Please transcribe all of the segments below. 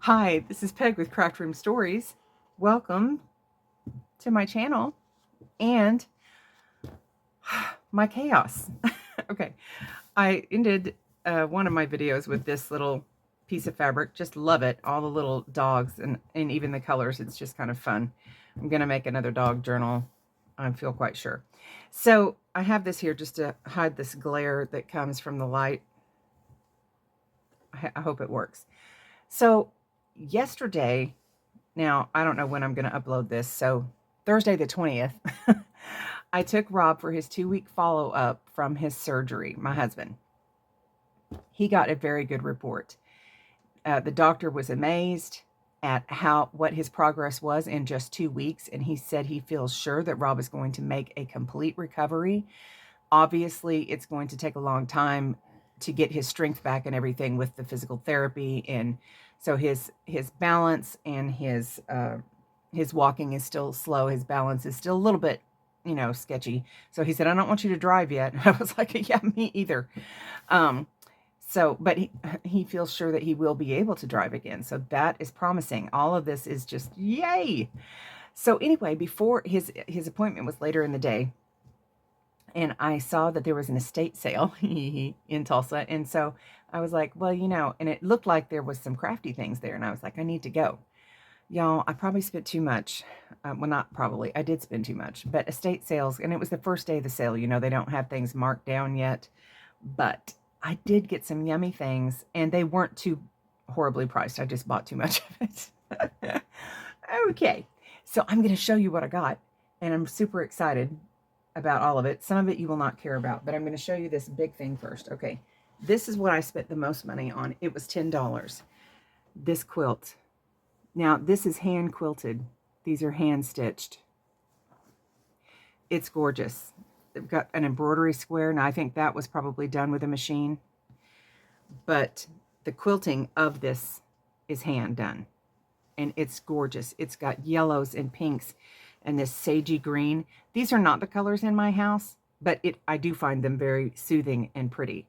Hi, this is Peg with Craft Room Stories. Welcome to my channel and my chaos. Okay, I ended one of my videos with this little piece of fabric. Just love it. All the little dogs and even the colors. It's just kind of fun. I'm going to make another dog journal. I feel quite sure. So I have this here just to hide this glare that comes from the light. I hope it works. So yesterday, now I don't know when I'm going to upload this. So Thursday the 20th, I took Rob for his 2-week follow-up from his surgery, my husband. He got a very good report. The doctor was amazed at what his progress was in just 2 weeks, and he said he feels sure that Rob is going to make a complete recovery. Obviously, it's going to take a long time to get his strength back and everything with the physical therapy, and so his balance and his walking is still slow. His balance is still a little bit, sketchy. So he said, "I don't want you to drive yet." I was like, "Yeah, me either." But he feels sure that he will be able to drive again. So that is promising. All of this is just yay. So anyway, before his appointment was later in the day, and I saw that there was an estate sale in Tulsa. And so I was like, well, and it looked like there was some crafty things there. And I was like, I need to go. Y'all, I probably spent too much. Well, not probably. I did spend too much. But estate sales, and it was the first day of the sale. They don't have things marked down yet. But I did get some yummy things, and they weren't too horribly priced. I just bought too much of it. Okay, so I'm going to show you what I got, and I'm super excited about all of it. Some of it you will not care about, but I'm going to show you this big thing first. Okay, this is what I spent the most money on. It was $10. This quilt. Now, this is hand quilted. These are hand stitched. It's gorgeous. They've got an embroidery square. Now, I think that was probably done with a machine, but the quilting of this is hand done, and it's gorgeous. It's got yellows and pinks and this sagey green. These are not the colors in my house, but I do find them very soothing and pretty,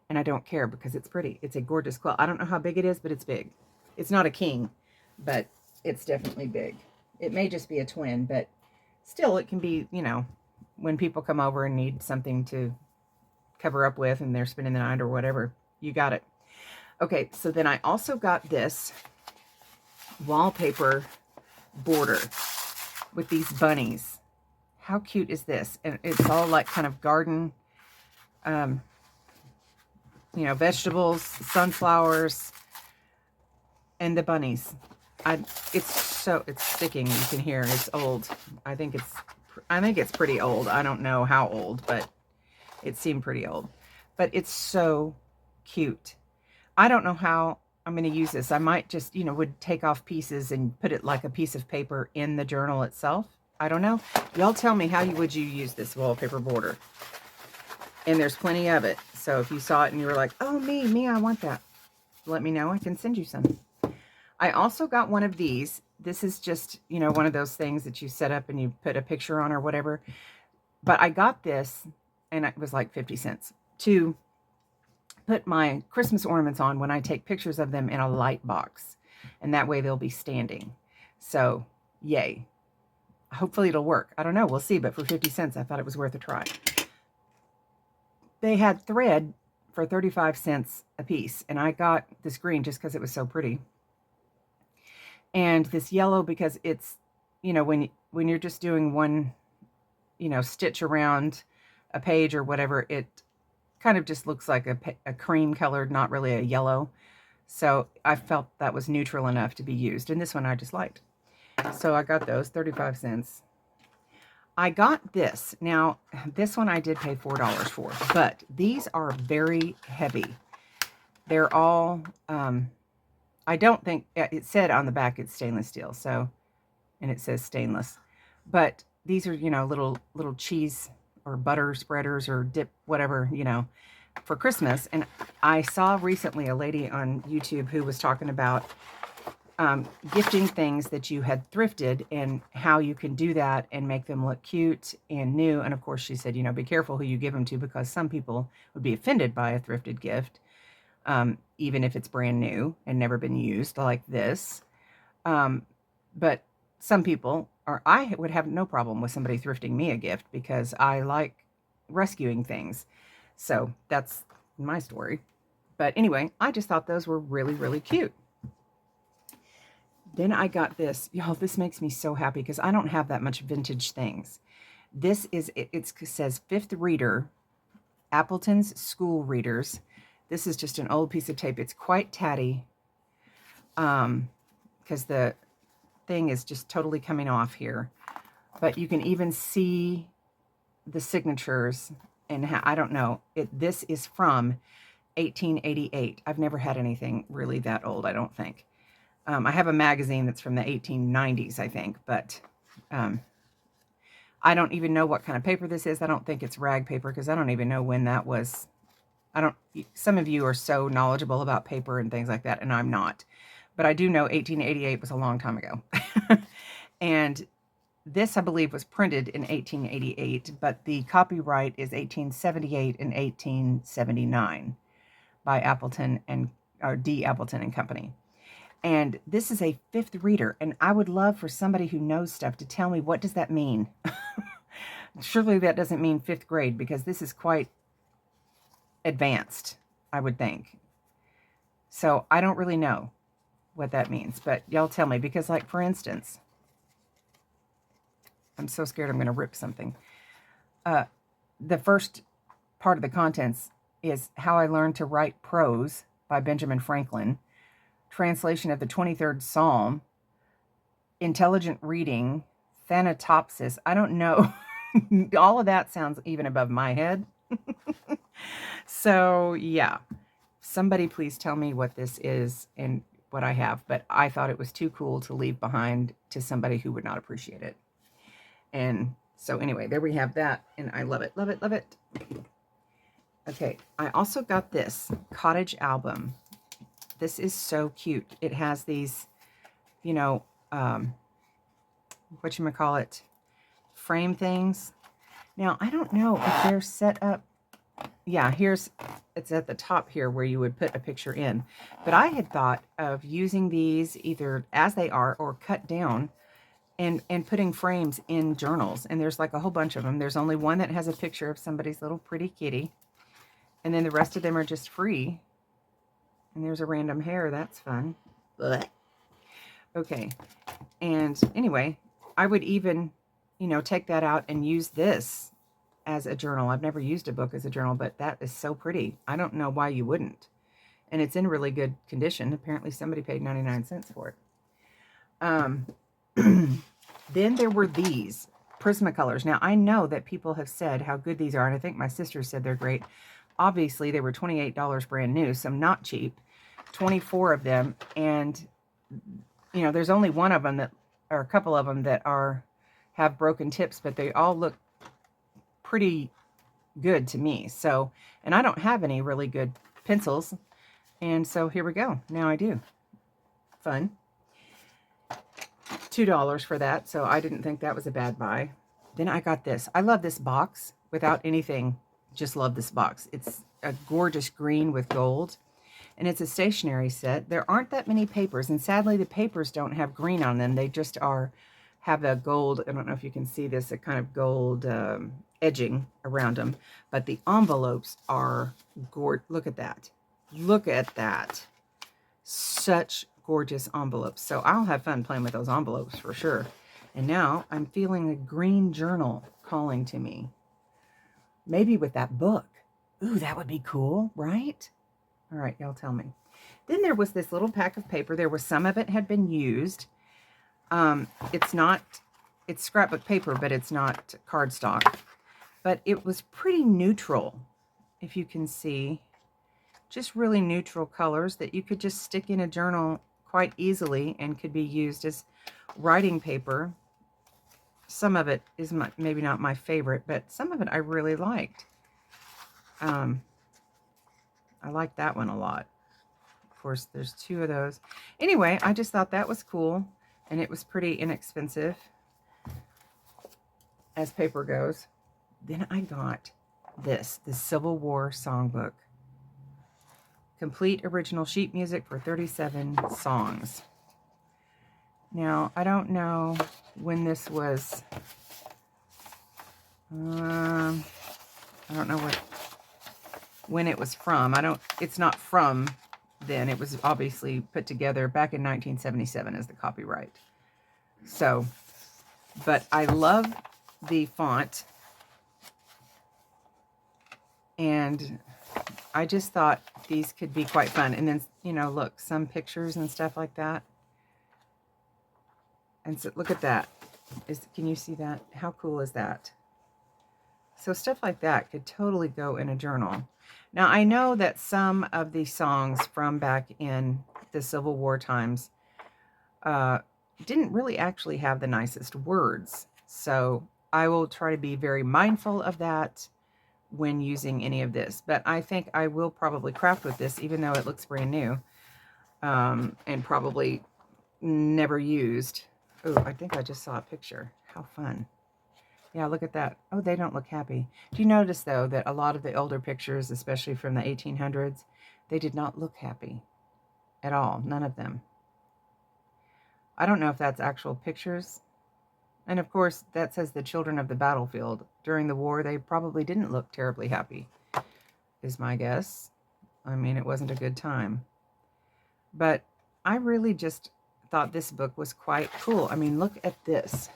and I don't care because it's pretty. It's a gorgeous quilt. I don't know how big it is, but it's big. It's not a king, but it's definitely big. It may just be a twin, but still it can be, when people come over and need something to cover up with and they're spending the night or whatever, you got it. Okay, so then I also got this wallpaper border with these bunnies. How cute is this? And it's all like kind of garden, vegetables, sunflowers, and the bunnies. It's sticking. You can hear it's old. I think it's pretty old. I don't know how old, but it seemed pretty old. But it's so cute. I don't know how I'm going to use this. I might just, would take off pieces and put it like a piece of paper in the journal itself. I don't know. Y'all tell me, how would you use this wallpaper border? And there's plenty of it. So if you saw it and you were like, oh, me, I want that, let me know. I can send you some. I also got one of these. This is just, one of those things that you set up and you put a picture on or whatever. But I got this, and it was like 50 cents, to put my Christmas ornaments on when I take pictures of them in a light box. And that way they'll be standing. So, yay. Hopefully it'll work. I don't know. We'll see. But for 50 cents, I thought it was worth a try. They had thread for 35 cents a piece. And I got this green just because it was so pretty. And this yellow because it's, when you're just doing one, stitch around a page or whatever, it kind of just looks like a cream colored, not really a yellow. So I felt that was neutral enough to be used. And this one I just liked. So I got those, 35 cents. I got this. Now, this one I did pay $4 for, but these are very heavy. They're all, I don't think, it said on the back it's stainless steel, so, and it says stainless. But these are, little cheese or butter spreaders or dip, whatever, for Christmas. And I saw recently a lady on YouTube who was talking about gifting things that you had thrifted and how you can do that and make them look cute and new. And of course she said, be careful who you give them to because some people would be offended by a thrifted gift. even if it's brand new and never been used like this. But some people, or I would have no problem with somebody thrifting me a gift because I like rescuing things. So that's my story. But anyway, I just thought those were really, really cute. Then I got this. Y'all, this makes me so happy because I don't have that much vintage things. This is, it says Fifth Reader, Appleton's School Readers. This is just an old piece of tape. It's quite tatty because the thing is just totally coming off here. But you can even see the signatures, and I don't know. This is from 1888. I've never had anything really that old, I don't think. I have a magazine that's from the 1890s, I think, but I don't even know what kind of paper this is. I don't think it's rag paper because I don't even know when that was. Some of you are so knowledgeable about paper and things like that, and I'm not. But I do know 1888 was a long time ago. And this, I believe, was printed in 1888, but the copyright is 1878 and 1879 by Appleton and D. Appleton and Company. And this is a Fifth Reader, and I would love for somebody who knows stuff to tell me, what does that mean? Surely that doesn't mean 5th grade, because this is quite advanced, I would think. So I don't really know what that means, but y'all tell me, because, like, for instance, I'm so scared I'm going to rip something. The first part of the contents is How I Learned to Write Prose by Benjamin Franklin, translation of the 23rd Psalm, intelligent reading, Thanatopsis. I don't know. All of that sounds even above my head. So, yeah. Somebody please tell me what this is and what I have. But I thought it was too cool to leave behind to somebody who would not appreciate it. And so anyway, there we have that. And I love it, love it, love it. Okay, I also got this cottage album. This is so cute. It has these, you know, whatchamacallit, frame things. Now, I don't know if they're set up. Yeah, it's at the top here where you would put a picture in. But I had thought of using these either as they are or cut down and putting frames in journals. And there's like a whole bunch of them. There's only one that has a picture of somebody's little pretty kitty. And then the rest of them are just free. And there's a random hair. That's fun. Blech. Okay. And anyway, I would even, you know, take that out and use this as a journal. I've never used a book as a journal, but that is so pretty. I don't know why you wouldn't. And it's in really good condition. Apparently somebody paid 99 cents for it. Then there were these Prismacolors. Now, I know that people have said how good these are, and I think my sister said they're great. Obviously, they were $28 brand new, so not cheap. 24 of them, and, you know, there's only one of them that, or a couple of them that have broken tips, but they all look pretty good to me. So, and I don't have any really good pencils, and so here we go. Now I do. Fun. $2 for that, so I didn't think that was a bad buy. Then I got this. I love this box without anything. Just love this box. It's a gorgeous green with gold, and it's a stationery set. There aren't that many papers, and sadly the papers don't have green on them. They just have a gold, I don't know if you can see this, a kind of gold edging around them, but the envelopes are gorgeous. Look at that. Look at that. Such gorgeous envelopes. So I'll have fun playing with those envelopes for sure. And now I'm feeling a green journal calling to me. Maybe with that book. Ooh, that would be cool, right? All right, y'all tell me. Then there was this little pack of paper. There was some of it had been used. It's scrapbook paper, but it's not cardstock. But it was pretty neutral, if you can see. Just really neutral colors that you could just stick in a journal quite easily and could be used as writing paper. Some of it is maybe not my favorite, but some of it I really liked. I like that one a lot. Of course, there's 2 of those. Anyway, I just thought that was cool, and it was pretty inexpensive as paper goes. Then I got the Civil War songbook. Complete original sheet music for 37 songs. Now, I don't know when this was. I don't know when it was from. It's not from then. It was obviously put together back in 1977 as the copyright. So, but I love the font. And I just thought these could be quite fun. And then, you know, look, some pictures and stuff like that. And so look at that. Can you see that? How cool is that? So stuff like that could totally go in a journal. Now, I know that some of these songs from back in the Civil War times didn't really actually have the nicest words. So I will try to be very mindful of that when using any of this. But I think I will probably craft with this, even though it looks brand new and probably never used. Oh, I think I just saw a picture. How fun. Yeah, look at that. Oh, they don't look happy. Do you notice, though, that a lot of the older pictures, especially from the 1800s, they did not look happy at all. None of them. I don't know if that's actual pictures. And of course, that says the children of the battlefield. During the war, they probably didn't look terribly happy, is my guess. I mean, it wasn't a good time. But I really just thought this book was quite cool. I mean, look at this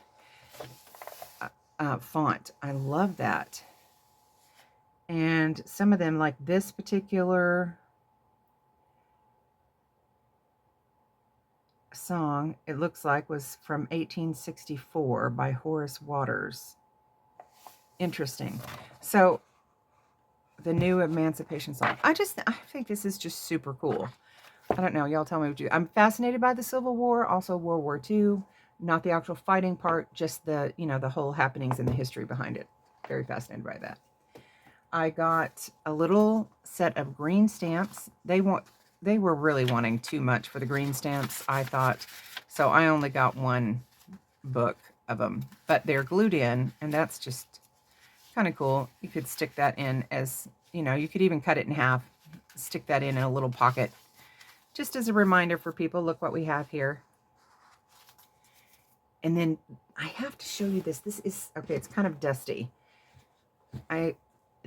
font. I love that. And some of them, like this particular song, it looks like was from 1864 by Horace Waters. Interesting. So the new Emancipation song. I think this is just super cool. I don't know. Y'all tell me what you. I'm fascinated by the Civil War, also World War II. Not the actual fighting part, just the, you know, the whole happenings and the history behind it. Very fascinated by that. I got a little set of green stamps. They were really wanting too much for the green stamps, I thought. So I only got one book of them. But they're glued in, and that's just kind of cool. You could stick that in as, you know, you could even cut it in half, stick that in a little pocket. Just as a reminder for people, look what we have here. And then I have to show you this. This is, okay, it's kind of dusty.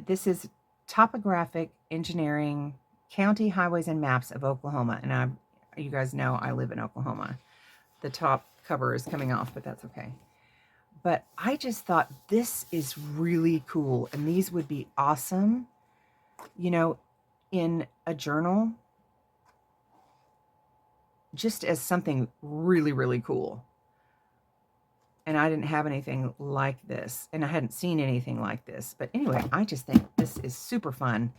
This is Topographic Engineering, County Highways and Maps of Oklahoma. And you guys know I live in Oklahoma. The top cover is coming off, but that's okay. But I just thought this is really cool. And these would be awesome, you know, in a journal. Just as something really, really cool. And I didn't have anything like this. And I hadn't seen anything like this. But anyway, I just think this is super fun.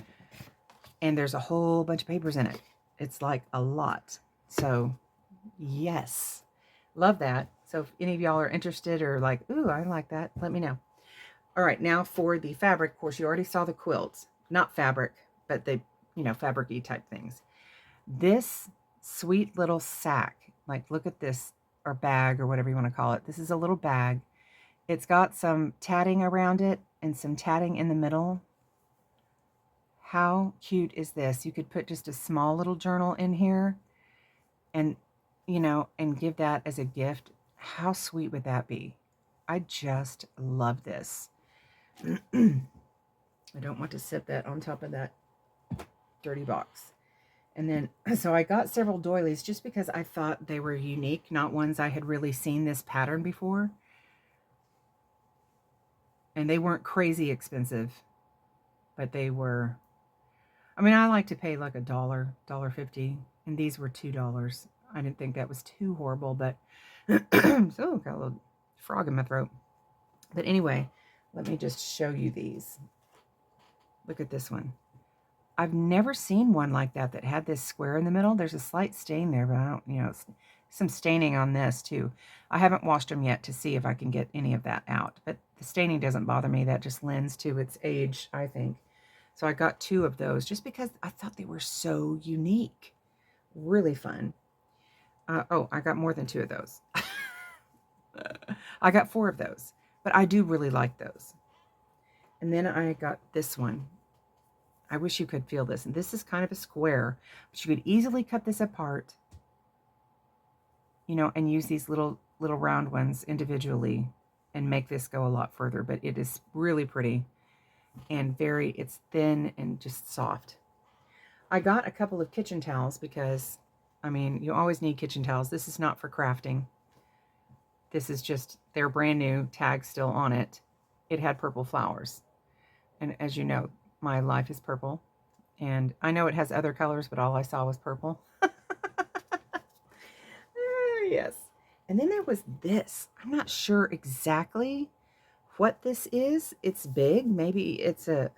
And there's a whole bunch of papers in it. It's like a lot. So, yes. Love that. So if any of y'all are interested or like, ooh, I like that, let me know. All right, now for the fabric. Of course, you already saw the quilts. Not fabric, but the, you know, fabric-y type things. This sweet little sack. Like, look at this, or bag, or whatever you want to call it. This is a little bag. It's got some tatting around it and some tatting in the middle. How cute is this? You could put just a small little journal in here and, you know, and give that as a gift. How sweet would that be? I just love this. I don't want to set that on top of that dirty box. And then, so I got several doilies just because I thought they were unique, not ones I had really seen this pattern before. And they weren't crazy expensive, but they were, I mean, I like to pay like $1.50, and these were $2. I didn't think that was too horrible, but, so got a little frog in my throat. But anyway, let me just show you these. Look at this one. I've never seen one like that had this square in the middle. There's a slight stain there, but I don't, you know, some staining on this too. I haven't washed them yet to see if I can get any of that out, but the staining doesn't bother me. That just lends to its age, I think. So I got 2 of those just because I thought they were so unique. Really fun. Oh, I got more than 2 of those. I got 4 of those, but I do really like those. And then I got this one. I wish you could feel this. And this is kind of a square, but you could easily cut this apart, you know, and use these little round ones individually and make this go a lot further. But it is really pretty and it's thin and just soft. I got a couple of kitchen towels because, I mean, you always need kitchen towels. This is not for crafting. This is just, they're brand new, tag still on it. It had purple flowers. And as you know, my life is purple. And I know it has other colors, but all I saw was purple. Yes. And then there was this. I'm not sure exactly what this is. It's big. Maybe it's a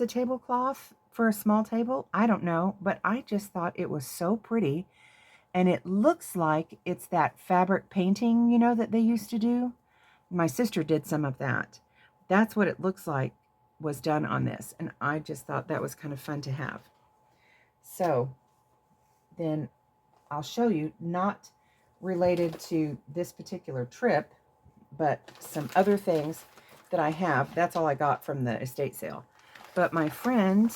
tablecloth for a small table. I don't know, but I just thought it was so pretty. And it looks like it's that fabric painting, you know, that they used to do. My sister did some of that. That's what it looks like was done on this. And I just thought that was kind of fun to have. So then I'll show you, not related to this particular trip, but some other things that I have. That's all I got from the estate sale. But my friend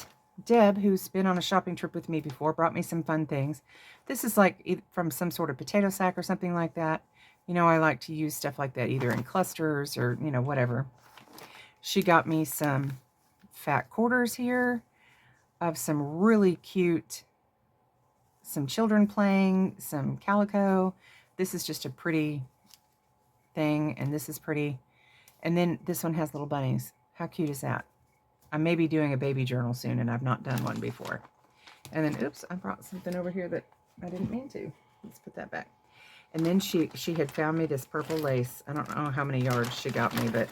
Deb, who's been on a shopping trip with me before, brought me some fun things. This is like from some sort of potato sack or something like that. You know, I like to use stuff like that either in clusters or, you know, whatever. She got me some fat quarters here of some really cute, some children playing, some calico. This is just a pretty thing, and this is pretty. And then this one has little bunnies. How cute is that? I may be doing a baby journal soon, and I've not done one before. And then, oops, I brought something over here that I didn't mean to. Let's put that back. And then she had found me this purple lace. I don't know how many yards she got me, but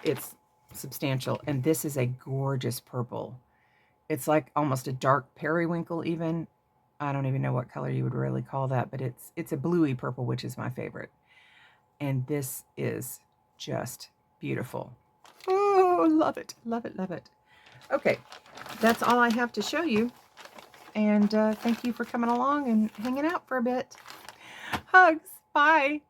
it's substantial. And this is a gorgeous purple. It's like almost a dark periwinkle even. I don't even know what color you would really call that, but it's a bluey purple, which is my favorite. And this is just beautiful. Oh, love it, love it, love it. Okay, that's all I have to show you. And thank you for coming along and hanging out for a bit. Hugs. Bye.